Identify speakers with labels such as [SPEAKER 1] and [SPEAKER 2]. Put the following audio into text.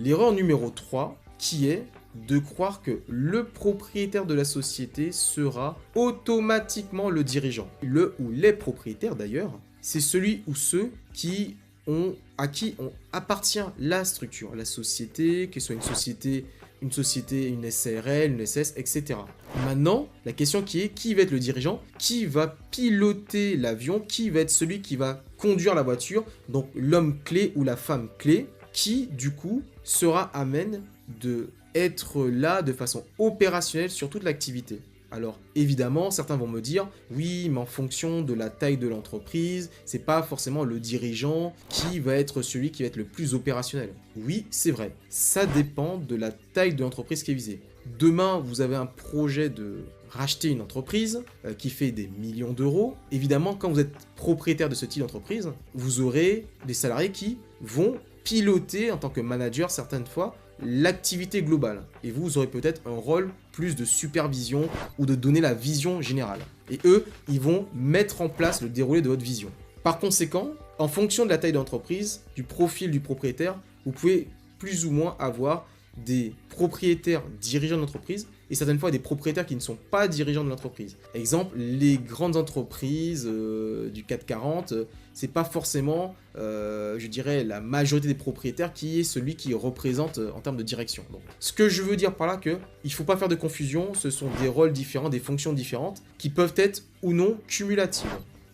[SPEAKER 1] L'erreur numéro 3, qui est de croire que le propriétaire de la société sera automatiquement le dirigeant. Le ou les propriétaires d'ailleurs, c'est celui ou ceux à qui appartient la structure, la société, que ce soit une société, une SARL, une SS, etc. Maintenant, la question qui est, qui va être le dirigeant? Qui va piloter l'avion? Qui va être celui qui va conduire la voiture? Donc l'homme clé ou la femme clé, qui du coup sera amène de être là de façon opérationnelle sur toute l'activité. Alors évidemment, certains vont me dire, oui, mais en fonction de la taille de l'entreprise, c'est pas forcément le dirigeant qui va être celui qui va être le plus opérationnel. Oui, c'est vrai, ça dépend de la taille de l'entreprise qui est visée. Demain, vous avez un projet de racheter une entreprise qui fait des millions d'euros. Évidemment, quand vous êtes propriétaire de ce type d'entreprise, vous aurez des salariés qui vont piloter en tant que manager certaines fois l'activité globale. Et vous aurez peut-être un rôle plus de supervision ou de donner la vision générale. Et eux, ils vont mettre en place le déroulé de votre vision. Par conséquent, en fonction de la taille de l'entreprise, du profil du propriétaire, vous pouvez plus ou moins avoir des propriétaires dirigeants d'entreprise et certaines fois des propriétaires qui ne sont pas dirigeants de l'entreprise. Exemple, les grandes entreprises du CAC 40, c'est pas forcément, je dirais, la majorité des propriétaires qui est celui qui représente en termes de direction. Donc, ce que je veux dire par là, il ne faut pas faire de confusion, ce sont des rôles différents, des fonctions différentes qui peuvent être ou non cumulatives.